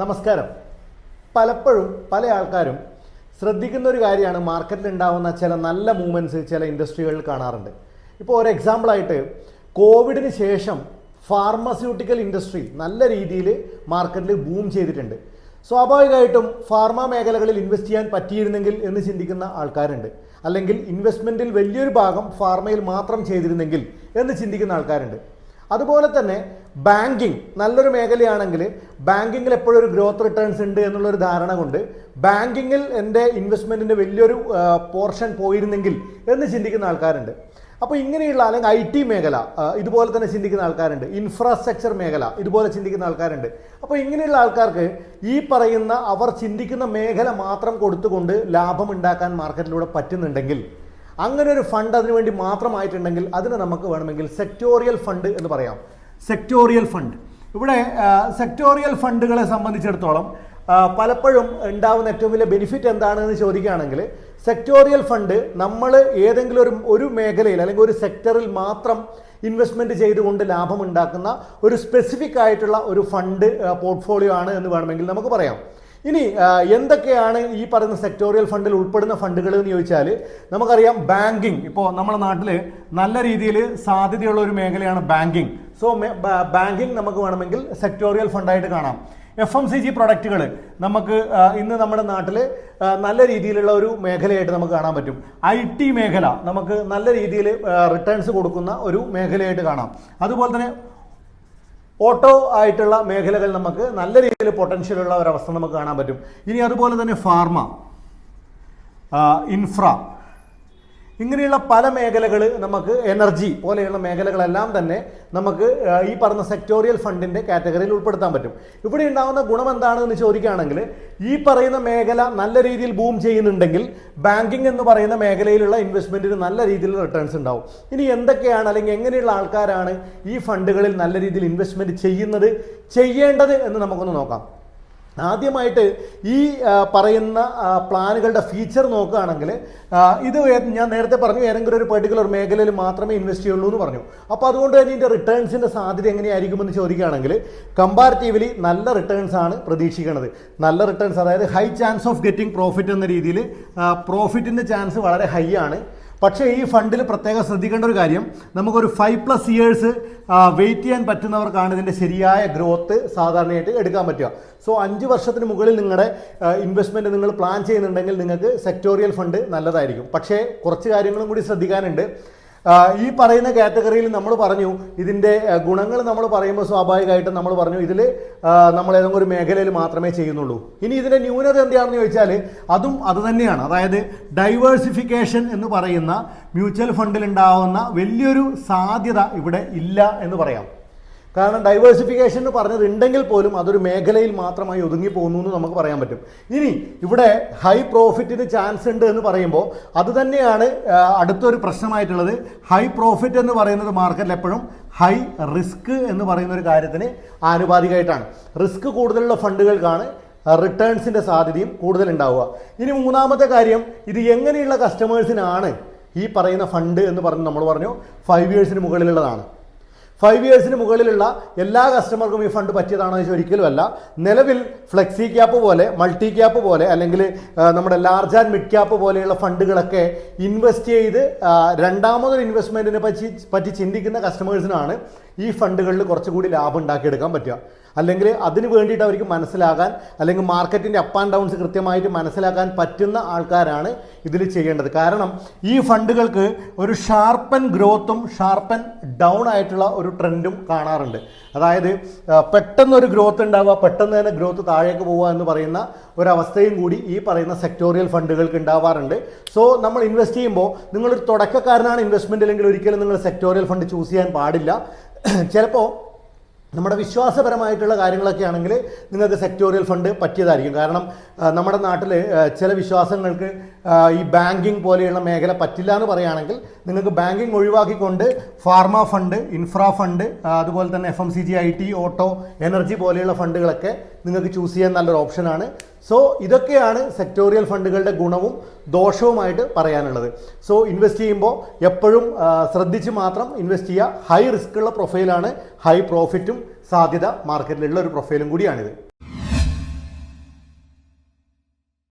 നമസ്കാരം. പലപ്പോഴും പല ആൾക്കാരും ശ്രദ്ധിക്കുന്ന ഒരു കാര്യമാണ് മാർക്കറ്റിൽ ഉണ്ടാകുന്ന ചില നല്ല മൂവ്മെൻറ്റ്സ് ചില ഇൻഡസ്ട്രികളിൽ കാണാറുണ്ട്. ഇപ്പോൾ ഒരു എക്സാമ്പിളായിട്ട് കോവിഡിന് ശേഷം ഫാർമസ്യൂട്ടിക്കൽ ഇൻഡസ്ട്രി നല്ല രീതിയിൽ മാർക്കറ്റിൽ ബൂം ചെയ്തിട്ടുണ്ട്. സ്വാഭാവികമായിട്ടും ഫാർമ മേഖലകളിൽ ഇൻവെസ്റ്റ് ചെയ്യാൻ പറ്റിയിരുന്നെങ്കിൽ എന്ന് ചിന്തിക്കുന്ന ആൾക്കാരുണ്ട്. അല്ലെങ്കിൽ ഇൻവെസ്റ്റ്മെൻറ്റിൽ വലിയൊരു ഭാഗം ഫാർമയിൽ മാത്രം ചെയ്തിരുന്നെങ്കിൽ എന്ന് ചിന്തിക്കുന്ന ആൾക്കാരുണ്ട്. അതുപോലെ തന്നെ ബാങ്കിങ് നല്ലൊരു മേഖലയാണെങ്കിൽ ബാങ്കിങ്ങിൽ എപ്പോഴും ഒരു ഗ്രോത്ത് റിട്ടേൺസ് ഉണ്ട് എന്നുള്ളൊരു ധാരണ കൊണ്ട് ബാങ്കിങ്ങിൽ എൻ്റെ ഇൻവെസ്റ്റ്മെൻറ്റിൻ്റെ വലിയൊരു പോർഷൻ പോയിരുന്നെങ്കിൽ എന്ന് ചിന്തിക്കുന്ന ആൾക്കാരുണ്ട്. അപ്പോൾ ഇങ്ങനെയുള്ള അല്ലെങ്കിൽ IT മേഖല ഇതുപോലെ തന്നെ ചിന്തിക്കുന്ന ആൾക്കാരുണ്ട്. ഇൻഫ്രാസ്ട്രക്ചർ മേഖല ഇതുപോലെ ചിന്തിക്കുന്ന ആൾക്കാരുണ്ട്. അപ്പോൾ ഇങ്ങനെയുള്ള ആൾക്കാർക്ക് ഈ പറയുന്ന അവർ ചിന്തിക്കുന്ന മേഖല മാത്രം കൊടുത്തുകൊണ്ട് ലാഭം ഉണ്ടാക്കാൻ മാർക്കറ്റിലൂടെ പറ്റുന്നുണ്ടെങ്കിൽ, അങ്ങനെ ഒരു ഫണ്ട് അതിനുവേണ്ടി മാത്രമായിട്ടുണ്ടെങ്കിൽ അതിന് നമുക്ക് വേണമെങ്കിൽ സെക്ടോറിയൽ ഫണ്ട് എന്ന് പറയാം. സെക്ടോറിയൽ ഫണ്ട്, ഇവിടെ സെക്ടോറിയൽ ഫണ്ടുകളെ സംബന്ധിച്ചിടത്തോളം പലപ്പോഴും ഉണ്ടാകുന്ന ഏറ്റവും വലിയ ബെനിഫിറ്റ് എന്താണെന്ന് ചോദിക്കുകയാണെങ്കിൽ, സെക്ടോറിയൽ ഫണ്ട് നമ്മൾ ഏതെങ്കിലും ഒരു മേഖലയിൽ അല്ലെങ്കിൽ ഒരു സെക്ടറിൽ മാത്രം ഇൻവെസ്റ്റ്മെൻറ്റ് ചെയ്തുകൊണ്ട് ലാഭം ഉണ്ടാക്കുന്ന ഒരു സ്പെസിഫിക് ആയിട്ടുള്ള ഒരു ഫണ്ട് പോർട്ട്ഫോളിയോ ആണ് എന്ന് വേണമെങ്കിൽ നമുക്ക് പറയാം. ഇനി എന്തൊക്കെയാണ് ഈ പറയുന്ന സെക്ടോറിയൽ ഫണ്ടിൽ ഉൾപ്പെടുന്ന ഫണ്ടുകൾ എന്ന് ചോദിച്ചാൽ നമുക്കറിയാം. ബാങ്കിങ്, ഇപ്പോൾ നമ്മുടെ നാട്ടിൽ നല്ല രീതിയിൽ സാധ്യതയുള്ള ഒരു മേഖലയാണ് ബാങ്കിങ്. സോ ബാങ്കിങ് നമുക്ക് വേണമെങ്കിൽ സെക്ടോറിയൽ ഫണ്ടായിട്ട് കാണാം. FMCG പ്രൊഡക്റ്റുകൾ നമുക്ക് ഇന്ന് നമ്മുടെ നാട്ടിൽ നല്ല രീതിയിലുള്ള ഒരു മേഖലയായിട്ട് നമുക്ക് കാണാൻ പറ്റും. IT മേഖല നമുക്ക് നല്ല രീതിയിൽ റിട്ടേൺസ് കൊടുക്കുന്ന ഒരു മേഖലയായിട്ട് കാണാം. അതുപോലെ തന്നെ ഓട്ടോ ആയിട്ടുള്ള മേഖലകൾ നമുക്ക് നല്ല രീതിയിൽ പൊട്ടൻഷ്യൽ ഉള്ള ഒരവസ്ഥ നമുക്ക് കാണാൻ പറ്റും. ഇനി അതുപോലെ തന്നെ ഫാർമ, ഇൻഫ്ര, ഇങ്ങനെയുള്ള പല മേഖലകൾ നമുക്ക്, എനർജി പോലെയുള്ള മേഖലകളെല്ലാം തന്നെ നമുക്ക് ഈ പറഞ്ഞ സെക്ടോറിയൽ ഫണ്ടിൻ്റെ കാറ്റഗറിയിൽ ഉൾപ്പെടുത്താൻ പറ്റും. ഇവിടെ ഉണ്ടാകുന്ന ഗുണം എന്താണെന്ന് ചോദിക്കുകയാണെങ്കിൽ, ഈ പറയുന്ന മേഖല നല്ല രീതിയിൽ ബൂം ചെയ്യുന്നുണ്ടെങ്കിൽ ബാങ്കിങ് എന്ന് പറയുന്ന മേഖലയിലുള്ള ഇൻവെസ്റ്റ്മെൻറ്റിന് നല്ല രീതിയിൽ റിട്ടേൺസ് ഉണ്ടാവും. ഇനി എന്തൊക്കെയാണ് അല്ലെങ്കിൽ എങ്ങനെയുള്ള ആൾക്കാരാണ് ഈ ഫണ്ടുകളിൽ നല്ല രീതിയിൽ ഇൻവെസ്റ്റ്മെൻറ്റ് ചെയ്യേണ്ടത് എന്ന് നമുക്കൊന്ന് നോക്കാം. ആദ്യമായിട്ട് ഈ പറയുന്ന പ്ലാനുകളുടെ ഫീച്ചർ നോക്കുകയാണെങ്കിൽ, ഇത് ഞാൻ നേരത്തെ പറഞ്ഞു ഏതെങ്കിലും ഒരു പെർട്ടിക്കുലർ മേഖലയിൽ മാത്രമേ ഇൻവെസ്റ്റ് ചെയ്യുള്ളൂ എന്ന് പറഞ്ഞു. അപ്പോൾ അതുകൊണ്ട് തന്നെ ഇതിൻ്റെ റിട്ടേൺസിൻ്റെ സാധ്യത എങ്ങനെയായിരിക്കുമെന്ന് ചോദിക്കുകയാണെങ്കിൽ, കമ്പാരിറ്റീവ്ലി നല്ല റിട്ടേൺസ് ആണ് പ്രതീക്ഷിക്കുന്നത്. നല്ല റിട്ടേൺസ്, അതായത് high chance of getting profit എന്ന രീതിയിൽ പ്രോഫിറ്റിൻ്റെ ചാൻസ് വളരെ ഹൈ ആണ്. പക്ഷേ ഈ ഫണ്ടിൽ പ്രത്യേകം ശ്രദ്ധിക്കേണ്ട ഒരു കാര്യം, നമുക്കൊരു 5+ ഇയേഴ്സ് വെയിറ്റ് ചെയ്യാൻ പറ്റുന്നവർക്കാണ് ഇതിൻ്റെ ശരിയായ ഗ്രോത്ത് സാധാരണയായിട്ട് എടുക്കാൻ പറ്റുക. സോ 5 വർഷത്തിന് മുകളിൽ നിങ്ങളുടെ ഇൻവെസ്റ്റ്മെൻറ്റ് നിങ്ങൾ പ്ലാൻ ചെയ്യുന്നുണ്ടെങ്കിൽ നിങ്ങൾക്ക് സെക്ടോറിയൽ ഫണ്ട് നല്ലതായിരിക്കും. പക്ഷേ കുറച്ച് കാര്യങ്ങളും കൂടി ശ്രദ്ധിക്കാനുണ്ട്. ഈ പറയുന്ന കാറ്റഗറിയിൽ നമ്മൾ പറഞ്ഞു ഇതിൻ്റെ ഗുണങ്ങൾ നമ്മൾ പറയുമ്പോൾ സ്വാഭാവികമായിട്ടും നമ്മൾ പറഞ്ഞു ഇതിൽ നമ്മൾ ഏതെങ്കിലും ഒരു മേഖലയിൽ മാത്രമേ ചെയ്യുന്നുള്ളൂ. ഇനി ഇതിൻ്റെ ന്യൂനത എന്താണെന്ന് ചോദിച്ചാൽ അത് തന്നെയാണ്. അതായത് ഡൈവേഴ്സിഫിക്കേഷൻ എന്ന് പറയുന്ന മ്യൂച്വൽ ഫണ്ടിൽ ഉണ്ടാവുന്ന വലിയൊരു സാധ്യത ഇവിടെ ഇല്ല എന്ന് പറയാം. കാരണം ഡൈവേഴ്സിഫിക്കേഷൻ എന്ന് പറഞ്ഞത് ഉണ്ടെങ്കിൽ പോലും അതൊരു മേഖലയിൽ മാത്രമായി ഒതുങ്ങി പോകുന്നു എന്ന് നമുക്ക് പറയാൻ പറ്റും. ഇനി ഇവിടെ ഹൈ പ്രോഫിറ്റിന് ചാൻസ് ഉണ്ട് എന്ന് പറയുമ്പോൾ അത് തന്നെയാണ് അടുത്തൊരു പ്രശ്നമായിട്ടുള്ളത്. ഹൈ പ്രോഫിറ്റ് എന്ന് പറയുന്നത് മാർക്കറ്റിൽ എപ്പോഴും ഹൈ റിസ്ക് എന്ന് പറയുന്ന ഒരു കാര്യത്തിന് ആനുപാതികമായിട്ടാണ്. റിസ്ക് കൂടുതലുള്ള ഫണ്ടുകൾക്കാണ് റിട്ടേൺസിൻ്റെ സാധ്യതയും കൂടുതൽ ഉണ്ടാവുക. ഇനി മൂന്നാമത്തെ കാര്യം, ഇത് എങ്ങനെയുള്ള കസ്റ്റമേഴ്സിനാണ് ഈ പറയുന്ന ഫണ്ട് എന്ന് പറഞ്ഞ് നമ്മൾ പറഞ്ഞു 5 ഇയേഴ്സിന് മുകളിലുള്ളതാണ്. 5 ഇയേഴ്സിന് മുകളിലുള്ള എല്ലാ കസ്റ്റമർക്കും ഈ ഫണ്ട് പറ്റിയതാണോ എന്ന് ഒരിക്കലുമല്ല. നിലവിൽ ഫ്ലെക്സി ക്യാപ്പ് പോലെ, മൾട്ടി ക്യാപ്പ് പോലെ, അല്ലെങ്കിൽ നമ്മുടെ ലാർജ് ആൻഡ് മിഡ് ക്യാപ്പ് പോലെയുള്ള ഫണ്ടുകളൊക്കെ ഇൻവെസ്റ്റ് ചെയ്ത് രണ്ടാമതൊരു ഇൻവെസ്റ്റ്മെൻറ്റിനെ പറ്റി ചിന്തിക്കുന്ന കസ്റ്റമേഴ്സിനാണ് ഈ ഫണ്ടുകളിൽ കുറച്ചുകൂടി ലാഭം ഉണ്ടാക്കിയെടുക്കാൻ പറ്റുക. അല്ലെങ്കിൽ അതിന് വേണ്ടിയിട്ട് അവർക്ക് മനസ്സിലാകാൻ, അല്ലെങ്കിൽ മാർക്കറ്റിൻ്റെ അപ്പ് ആൻഡ് ഡൗൺസ് കൃത്യമായിട്ട് മനസ്സിലാക്കാൻ പറ്റുന്ന ആൾക്കാരാണ് ഇതിൽ ചെയ്യേണ്ടത്. കാരണം ഈ ഫണ്ടുകൾക്ക് ഒരു ഷാർപ്പൻ ഗ്രോത്തും ഷാർപ്പൻ ഡൗൺ ആയിട്ടുള്ള ഒരു ട്രെൻഡും കാണാറുണ്ട്. അതായത് പെട്ടെന്നൊരു ഗ്രോത്ത് ഉണ്ടാവുക, പെട്ടെന്ന് തന്നെ ഗ്രോത്ത് താഴേക്ക് പോവുക എന്ന് പറയുന്ന ഒരവസ്ഥയും കൂടി ഈ പറയുന്ന സെക്ടോറിയൽ ഫണ്ടുകൾക്ക് ഉണ്ടാവാറുണ്ട്. സോ നമ്മൾ ഇൻവെസ്റ്റ് ചെയ്യുമ്പോൾ നിങ്ങളൊരു തുടക്കക്കാരനാണ് ഇൻവെസ്റ്റ്മെൻറ്റ് അല്ലെങ്കിൽ ഒരിക്കലും നിങ്ങൾ സെക്ടോറിയൽ ഫണ്ട് ചൂസ് ചെയ്യാൻ പാടില്ല. ചിലപ്പോൾ നമ്മുടെ വിശ്വാസപരമായിട്ടുള്ള കാര്യങ്ങളൊക്കെ ആണെങ്കിൽ നിങ്ങൾക്ക് സെക്ടോറിയൽ ഫണ്ട് പറ്റിയതായിരിക്കും. കാരണം നമ്മുടെ നാട്ടിൽ ചില വിശ്വാസങ്ങൾക്ക് ഈ ബാങ്കിങ് പോലെയുള്ള മേഖല പറ്റില്ല എന്ന് പറയുകയാണെങ്കിൽ നിങ്ങൾക്ക് ബാങ്കിങ് ഒഴിവാക്കിക്കൊണ്ട് ഫാർമ ഫണ്ട്, ഇൻഫ്രാ ഫണ്ട്, അതുപോലെ തന്നെ FMCG, IT, ഓട്ടോ, എനർജി പോലെയുള്ള ഫണ്ടുകളൊക്കെ നിങ്ങൾക്ക് ചൂസ് ചെയ്യാൻ നല്ലൊരു ഓപ്ഷനാണ്. സോ ഇതൊക്കെയാണ് സെക്ടോറിയൽ ഫണ്ടുകളുടെ ഗുണവും ദോഷവുമായിട്ട് പറയാനുള്ളത്. സോ ഇൻവെസ്റ്റ് ചെയ്യുമ്പോൾ എപ്പോഴും ശ്രദ്ധിച്ച് മാത്രം ഇൻവെസ്റ്റ് ചെയ്യുക. ഹൈ റിസ്ക് ഉള്ള പ്രൊഫൈലാണ്, ഹൈ പ്രോഫിറ്റും സാധ്യത മാർക്കറ്റിലുള്ള ഒരു പ്രൊഫൈലും കൂടിയാണിത്.